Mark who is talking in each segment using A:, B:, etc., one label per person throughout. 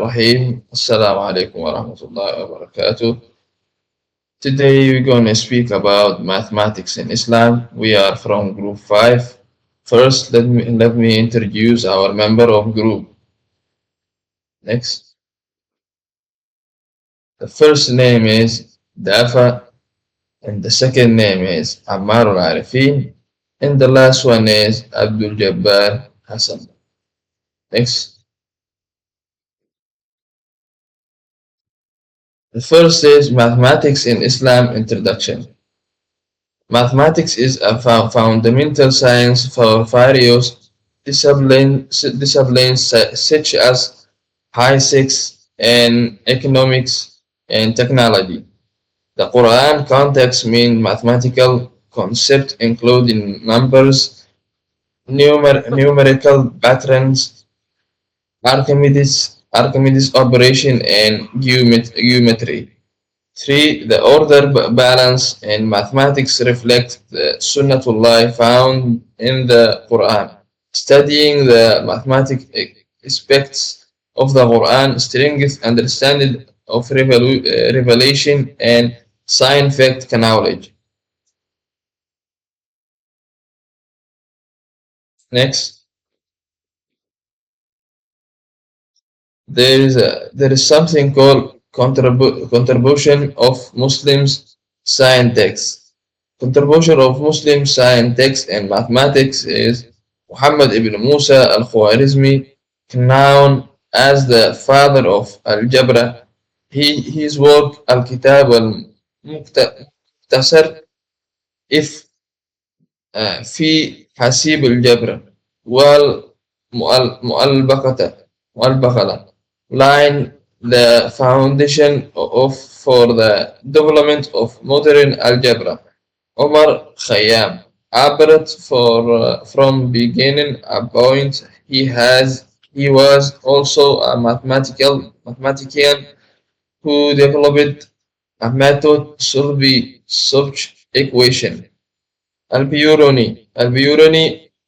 A: Rahim. Assalamu alaikum wa rahmatullahi wa barakatuh. Today we're going to speak about mathematics in Islam. We are from group 5. First, let me introduce our member of group. Next. The first name is Dafa and the second name is Ammar al-Arifin and the last one is Abdul Jabbar Hassan. Next. The first is Mathematics in Islam Introduction. Mathematics is a fundamental science for various disciplines such as physics and economics and technology. The Quran context means mathematical concepts including numbers, numerical patterns, Archimedes operation, and geometry. 3. The order balance in mathematics reflect the Sunnatullah found in the Quran. Studying the mathematic aspects of the Quran strengthens understanding of revelation and scientific knowledge. Next, there is something called contribution of Muslims science text. Contribution of Muslim science text and mathematics is Muhammad ibn Musa al-Khwarizmi, known as the father of algebra. His work Al-Kitab al-Muqtasar if في حسيب الجبر والمؤلبقة line the foundation of for the development of modern algebra. Omar Khayyam averred from beginning a point he was also a mathematician who developed a method to solve such equation. Al-Biruni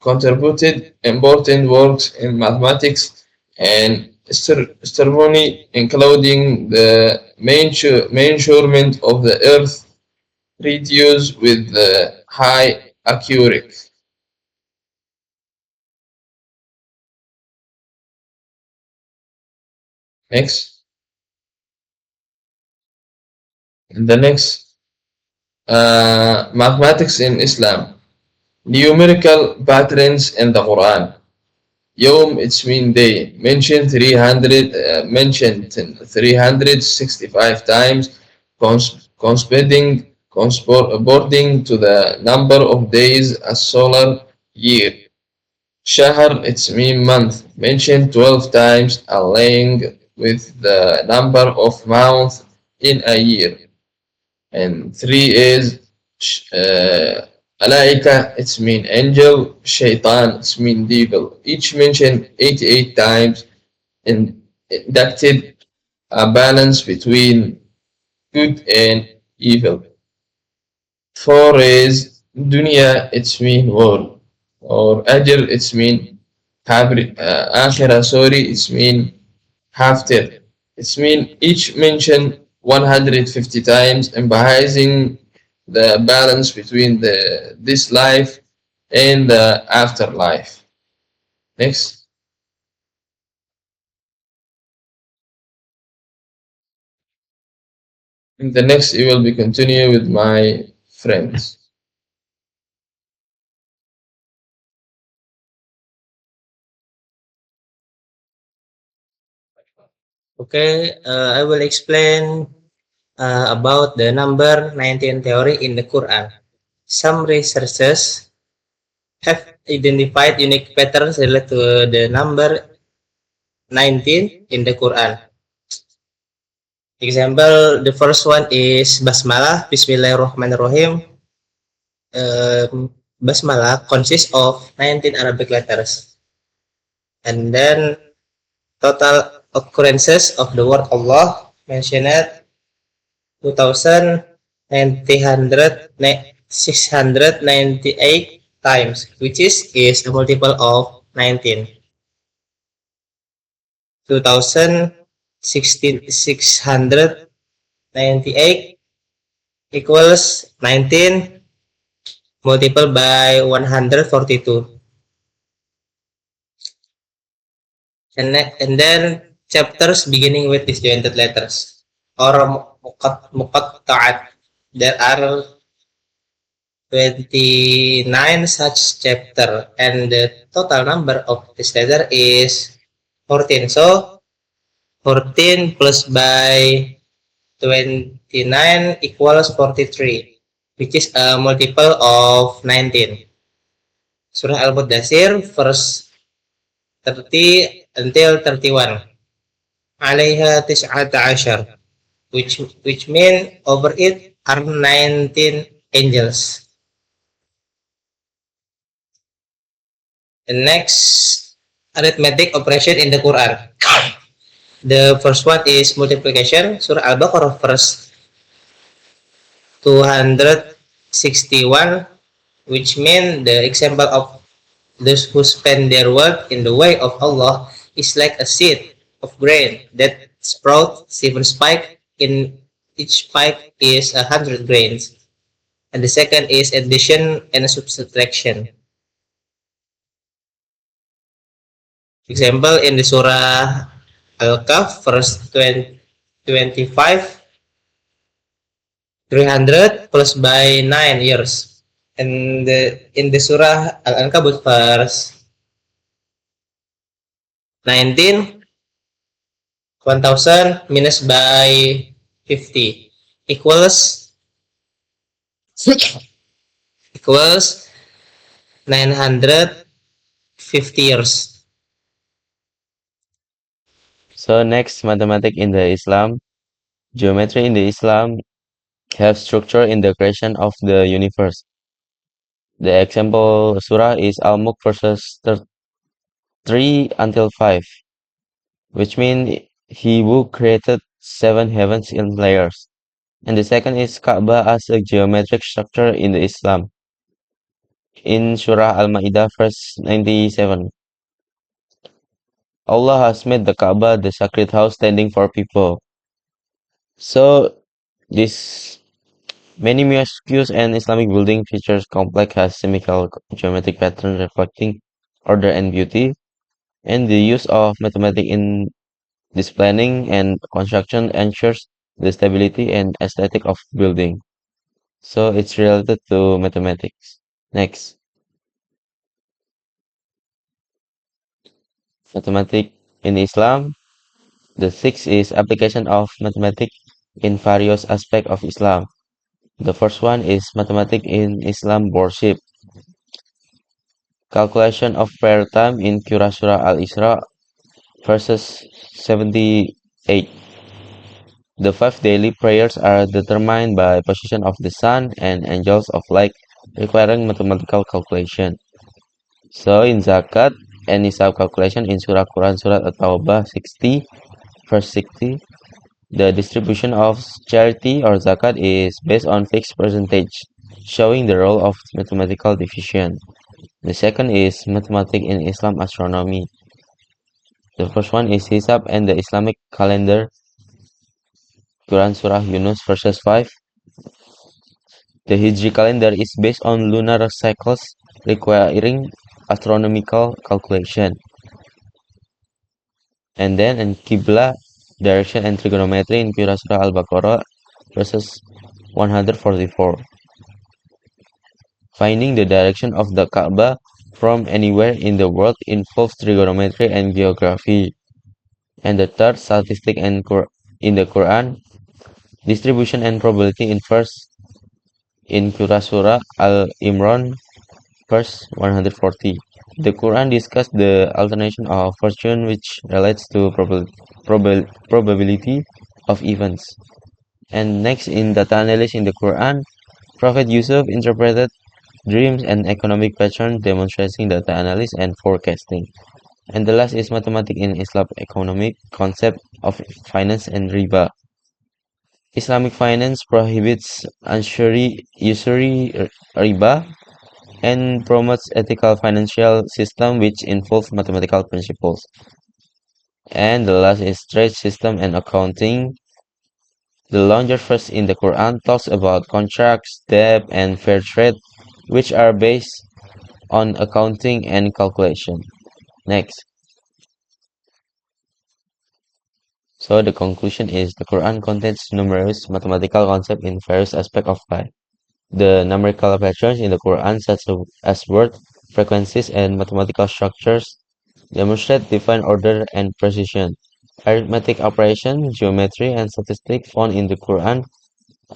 A: contributed important works in mathematics and astronomy, including the measurement of the Earth radius with high accuracy. Next, the next mathematics in Islam. Numerical patterns in the Quran. Yom, it's mean day. Mentioned 365 times, corresponding to the number of days a solar year. Shahr, it's mean month. Mentioned 12 times, aligning with the number of months in a year. And 3 is Alaika, it's mean angel, shaitan, it's mean devil. Each mentioned 88 times and inducted a balance between good and evil. 4 is dunya, it's mean world. Or ajr, it's mean akhirah, sorry, it's mean after. It's mean each mentioned 150 times, emphasizing the balance between this life and the afterlife. Next, in the next, you will be continue with my friends.
B: Okay, I will explain about the number 19 theory in the Quran. Some researchers have identified unique patterns related to the number 19 in the Quran. Example, the first one is Basmalah, Bismillahirrahmanirrahim. Basmalah consists of 19 Arabic letters. And then total occurrences of the word Allah mentioned 2,698 times, which is a multiple of 19. 2,000 698 equals 19 multiplied by 142. And then chapters beginning with disjointed letters or muqatta'at. There are 29 such chapter and the total number of this letter is 14. So 14 plus by 29 equals 43, which is a multiple of 19. Surah Al-Mudathir verse 30 until 31. Alaiha tis'ata ashar, which mean over it are 19 angels. The next arithmetic operation in the Quran. The first one is multiplication. Surah Al-Baqarah verse 261, which mean the example of those who spend their wealth in the way of Allah is like a seed of grain that sprouts 7 spikes. In each spike is 100 grains. And the second is addition and subtraction. Example in the Surah Al-Kahf verse 25, 300 plus by 9 years. And in the Surah Al-Ankabut verse 19, 1000 minus by 50 equals 950 years.
C: So next, mathematics in the Islam. Geometry in the Islam have structure in the creation of the universe. The example surah is Al-Mulk verses 3 until 5, which means he who created 7 heavens in layers. And the second is Kaaba as a geometric structure in the Islam. In Surah Al-Ma'idah verse 97, Allah has made the Kaaba the sacred house standing for people. So this many mosques and Islamic building features complex symmetrical geometric pattern reflecting order and beauty, and the use of mathematics in this planning and construction ensures the stability and aesthetic of building. So it's related to mathematics. Next, mathematics in Islam. The sixth is application of mathematics in various aspects of Islam. The first one is mathematics in Islam worship. Calculation of prayer time in Surah Al-Isra verses 78. The 5 daily prayers are determined by position of the sun and angels of light, requiring mathematical calculation. So in zakat and nisab calculation in Surah Quran Surah At-Tawbah 60 verse 60, the distribution of charity or zakat is based on fixed percentage, showing the role of mathematical division. The second is mathematics in Islam astronomy. The first one is Hisab and the Islamic calendar. Quran Surah Yunus verses 5. The Hijri calendar is based on lunar cycles requiring astronomical calculation. And then in Qibla, direction and trigonometry in Quran Surah Al-Baqarah verses 144. Finding the direction of the Kaaba from anywhere in the world involves trigonometry and geography. And the third, statistic and in the Quran, distribution and probability in Surah Al-Imran verse 140. The Quran discusses the alternation of fortune which relates to probability of events. And next in data analysis in the Quran, Prophet Yusuf interpreted dreams and economic patterns demonstrating data analysis and forecasting. And the last is mathematics in Islam economic concept of finance and riba. Islamic finance prohibits usury riba and promotes ethical financial system which involve mathematical principles. And the last is trade system and accounting. The longer verse in the Quran talks about contracts, debt, and fair trade, which are based on accounting and calculation. Next. So the conclusion is the Quran contains numerous mathematical concepts in various aspects of life. The numerical patterns in the Quran, such as word, frequencies, and mathematical structures, demonstrate divine order and precision. Arithmetic operation, geometry, and statistics found in the Quran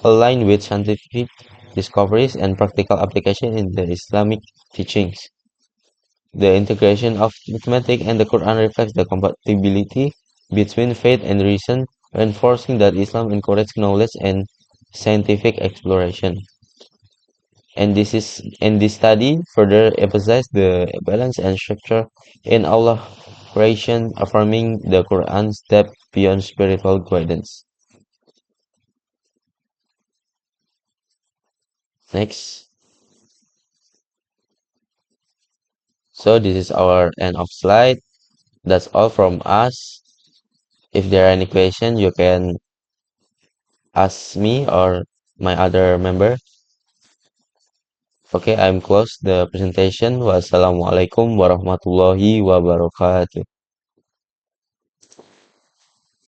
C: align with scientific discoveries and practical application in the Islamic teachings. The integration of mathematics and the Quran reflects the compatibility between faith and reason, reinforcing that Islam encourages knowledge and scientific exploration. And this study further emphasizes the balance and structure in Allah creation, affirming the Quran's depth beyond spiritual guidance. Next. So this is our end of slide. That's all from us. If there are any questions, you can ask me or my other member. Okay, I'm close the presentation. Wassalamualaikum warahmatullahi wabarakatuh.